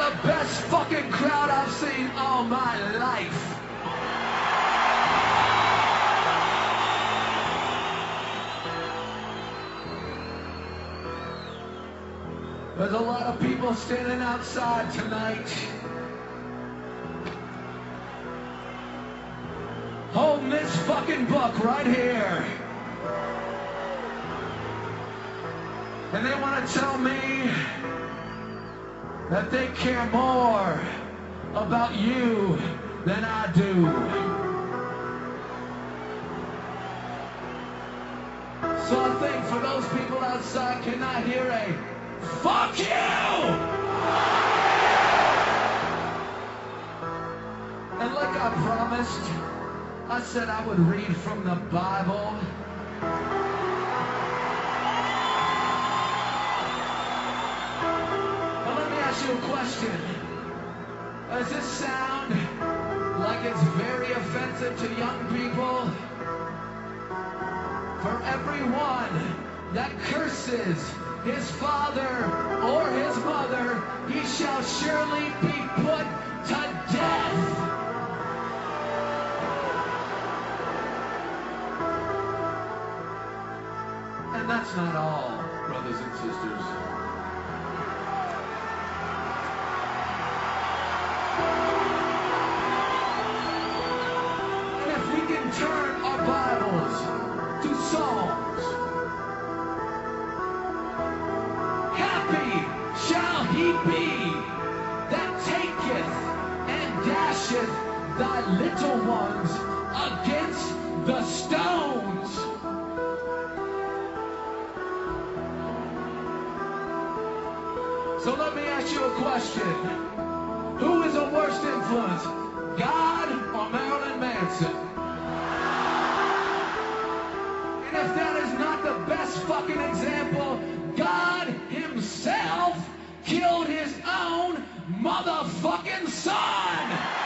the best fucking crowd I've seen all my life. There's a lot of people standing outside tonight, holding this fucking book right here. And they want to tell me that they care more about you than I do. So I think for those people outside, can I hear a fuck you? And like I promised, I said I would read from the Bible. Now let me ask you a question. Does this sound like it's very offensive to young people? For everyone that curses his father or his mother, he shall surely be put to death. And that's not all, brothers and sisters. And if we can turn our Bibles to Psalms, happy shall he be that taketh and dasheth thy little ones against the stones. So let me ask you a question. Who is a worse influence, God or Marilyn Manson? And if that is not the best fucking example, God himself killed his own motherfucking son!